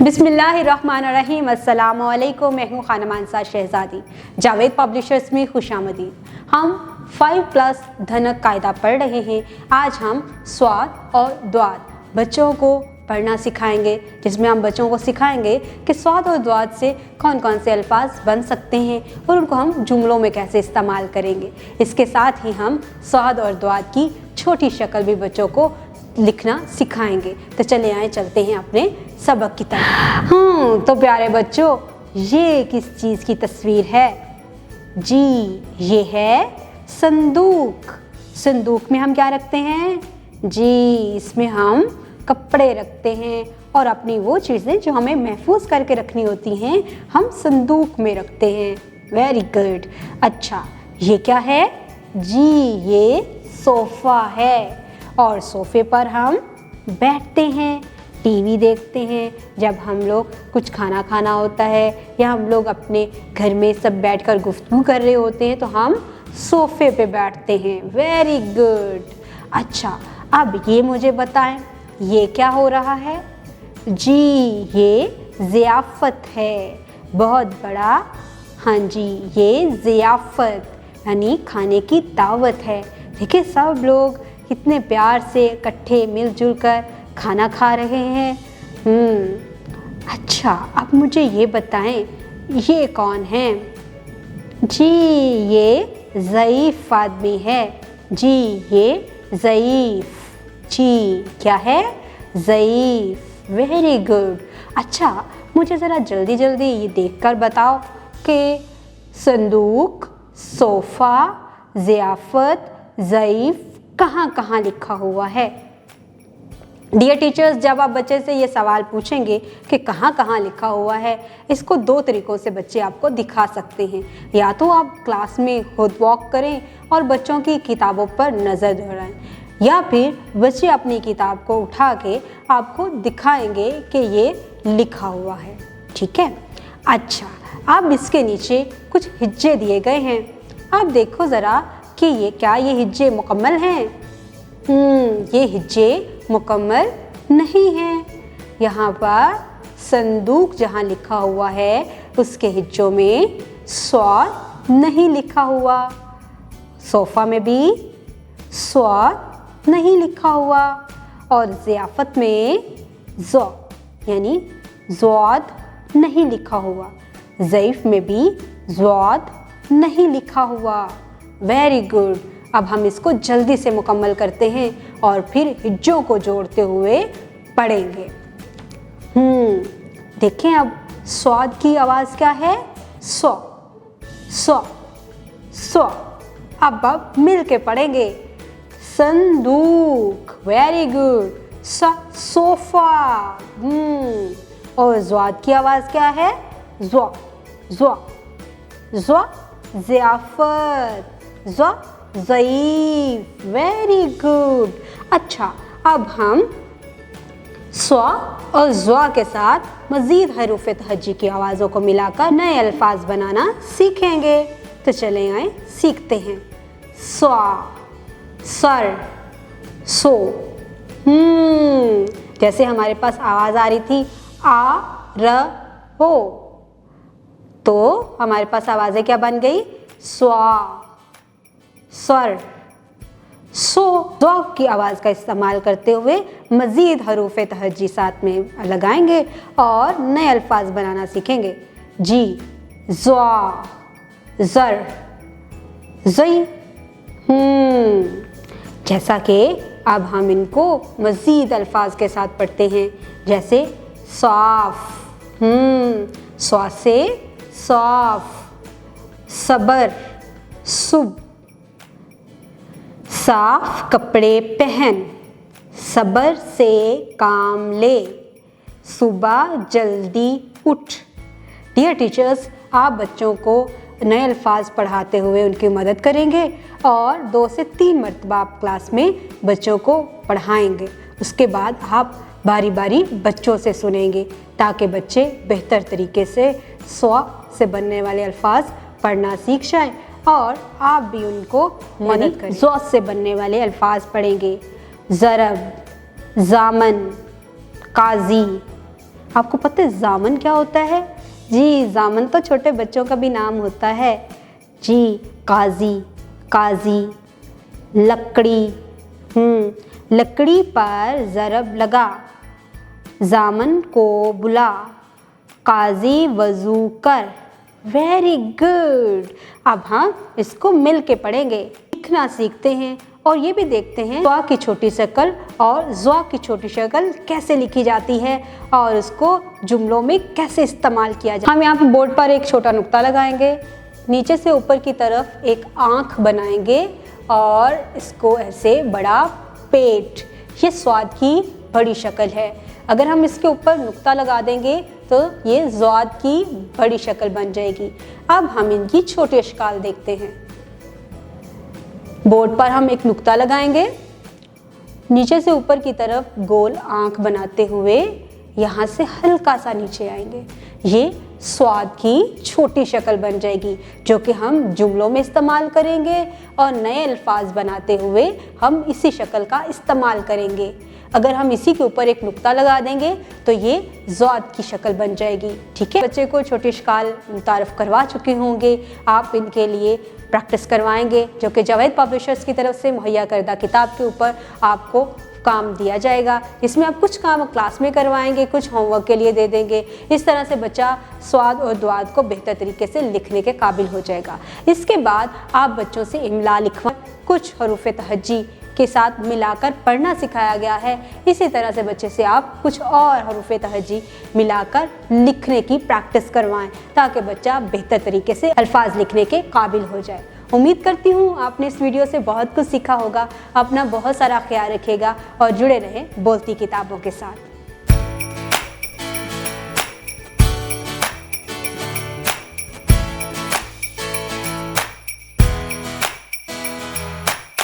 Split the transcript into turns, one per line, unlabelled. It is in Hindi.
बिस्मिल्लाहिर्रहमानिर्रहीम। अस्सलामुअलैकुम। मैं हूँ खानम अंसार शहज़ादी। जावेद पब्लिशर्स में खुशामदीद। हम 5+ धनक कायदा पढ़ रहे हैं। आज हम स्वाद और द्वाद बच्चों को पढ़ना सिखाएंगे, जिसमें हम बच्चों को सिखाएंगे कि स्वाद और द्वाद से कौन कौन से अल्फाज बन सकते हैं और उनको हम जुमलों में कैसे इस्तेमाल करेंगे। इसके साथ ही हम स्वाद और द्वाद की छोटी शक्ल भी बच्चों को लिखना सिखाएंगे। तो चले आए, चलते हैं अपने सबक की तरफ। तो प्यारे बच्चों, ये किस चीज़ की तस्वीर है? जी, ये है संदूक। संदूक में हम क्या रखते हैं? जी, इसमें हम कपड़े रखते हैं और अपनी वो चीज़ें जो हमें महफूज करके रखनी होती हैं हम संदूक में रखते हैं। Very good. अच्छा, ये क्या है? जी, ये सोफ़ा है और सोफ़े पर हम बैठते हैं, टीवी देखते हैं। जब हम लोग कुछ खाना खाना होता है या हम लोग अपने घर में सब बैठकर गुफ्तगू कर रहे होते हैं तो हम सोफ़े पे बैठते हैं। Very good. अच्छा, अब ये मुझे बताएं, ये क्या हो रहा है? जी, ये ज़ियाफ़त है, बहुत बड़ा। हाँ जी, ये ज़ियाफ़त यानी खाने की दावत है। देखिए, सब लोग कितने प्यार से इकट्ठे मिलजुल कर खाना खा रहे हैं। अच्छा, अब मुझे ये बताएं, ये कौन है? जी, ये ज़ईफ़ आदमी है। जी, ये ज़ईफ़। जी, क्या है? ज़ईफ़। Very good. अच्छा, मुझे ज़रा जल्दी जल्दी ये देखकर बताओ कि संदूक, सोफ़ा, ज़ियाफ़त, ज़ईफ़ कहाँ कहाँ लिखा हुआ है? डियर टीचर्स, जब आप बच्चे से ये सवाल पूछेंगे कि कहाँ कहाँ लिखा हुआ है, इसको 2 तरीक़ों से बच्चे आपको दिखा सकते हैं। या तो आप क्लास में खुद वॉक करें और बच्चों की किताबों पर नज़र दौड़ाएं, या फिर बच्चे अपनी किताब को उठा के आपको दिखाएंगे कि ये लिखा हुआ है। ठीक है? अच्छा, अब इसके नीचे कुछ हिज्जे दिए गए हैं। आप देखो ज़रा कि ये हिज्जे मुकम्मल हैं? ये हिज्जे मुकम्मल नहीं हैं। यहाँ पर संदूक जहाँ लिखा हुआ है उसके हिज्जों में स्वाद नहीं लिखा हुआ। सोफ़ा में भी स्वाद नहीं लिखा हुआ और ज़ियाफ़त में ज़ौ यानी ज़्वाद नहीं लिखा हुआ। ज़ईफ़ में भी ज़्वाद नहीं लिखा हुआ। Very good. अब हम इसको जल्दी से मुकम्मल करते हैं और फिर हिज्जों को जोड़ते हुए पढ़ेंगे। देखें, अब स्वाद की आवाज़ क्या है? सौ सौ सौ। अब मिल के पढ़ेंगे। संदूक। Very good. सोफ़ा। और ज़्वाद की आवाज़ क्या है? ज़्वा ज़्वा ज़्वा। ज़ियाफ़त। ज़्वा ज़ईफ़। Very good. अच्छा, अब हम स्वा और ज़्वा के साथ मज़ीद हरूफ़े तहज्जी की आवाज़ों को मिलाकर नए अल्फाज बनाना सीखेंगे। तो चले आए, सीखते हैं। स्वा, सर, सो। जैसे हमारे पास आवाज़ आ रही थी आ र हो, तो हमारे पास आवाज़ें क्या बन गई? स्वा, सर, सो। द्वा की आवाज़ का इस्तेमाल करते हुए मज़ीद हरूफ़े तहज्जी साथ में लगाएंगे और नए अल्फाज बनाना सीखेंगे। जी, ज़्वा, ज़र, ज़ई। जैसा कि अब हम इनको मज़ीद अल्फाज के साथ पढ़ते हैं, जैसे साफ़। स्वा से साफ़। सबर, सुब। साफ कपड़े पहन। सबर से काम ले। सुबह जल्दी उठ। डियर टीचर्स, आप बच्चों को नए अल्फाज पढ़ाते हुए उनकी मदद करेंगे और 2 से 3 मरतबा आप क्लास में बच्चों को पढ़ाएंगे। उसके बाद आप बारी बारी बच्चों से सुनेंगे ताकि बच्चे बेहतर तरीके से स्वा से बनने वाले अल्फाज पढ़ना सीख जाएं और आप भी उनको मदद करें। ज़ौ से बनने वाले अल्फाज पढ़ेंगे। ज़रब, ज़ामन, काजी, आपको पता है जामन क्या होता है? जी, जामन तो छोटे बच्चों का भी नाम होता है। जी, काजी, काजी, लकड़ी, लकड़ी पर ज़रब लगा, जामन को बुला, काजी वज़ू कर। Very good. अब हम इसको मिल के पढ़ेंगे। लिखना सीखते हैं और ये भी देखते हैं ज़्वा की छोटी शक्ल और ज़्वा की छोटी शक्ल कैसे लिखी जाती है और उसको जुमलों में कैसे इस्तेमाल किया जाए। हम यहाँ पे बोर्ड पर एक छोटा नुक्ता लगाएंगे, नीचे से ऊपर की तरफ एक आँख बनाएंगे और इसको ऐसे बड़ा पेट, ये स्वाद की बड़ी शक्ल है। अगर हम इसके ऊपर नुक्ता लगा देंगे तो ये ज़्वाद की बड़ी शक्ल बन जाएगी। अब हम इनकी छोटी अशकाल देखते हैं। बोर्ड पर हम एक नुक्ता लगाएंगे, नीचे से ऊपर की तरफ गोल आंख बनाते हुए यहाँ से हल्का सा नीचे आएंगे। ये स्वाद की छोटी शक्ल बन जाएगी जो कि हम जुमलों में इस्तेमाल करेंगे और नए अल्फाज बनाते हुए हम इसी शक्ल का इस्तेमाल करेंगे। अगर हम इसी के ऊपर एक नुक्ता लगा देंगे तो ये ज़्वाद की शक्ल बन जाएगी। ठीक है, बच्चे को छोटी अशकाल मुतारफ़ करवा चुके होंगे, आप इनके लिए प्रैक्टिस करवाएंगे जो कि जावेद पब्लिशर्स की तरफ से मुहैया करदा किताब के ऊपर आपको काम दिया जाएगा। इसमें आप कुछ काम क्लास में करवाएंगे, कुछ होमवर्क के लिए दे देंगे। इस तरह से बच्चा स्वाद और द्वाद को बेहतर तरीके से लिखने के काबिल हो जाएगा। इसके बाद आप बच्चों से इमला लिखवा, कुछ हरूफ तहज्जी के साथ मिलाकर पढ़ना सिखाया गया है। इसी तरह से बच्चे से आप कुछ और हरूफ तहज्जी मिलाकर लिखने की प्रैक्टिस करवाएं ताकि बच्चा बेहतर तरीके से अल्फाज लिखने के काबिल हो जाए। उम्मीद करती हूँ आपने इस वीडियो से बहुत कुछ सीखा होगा। अपना बहुत सारा ख्याल रखिएगा और जुड़े रहें बोलती किताबों के साथ।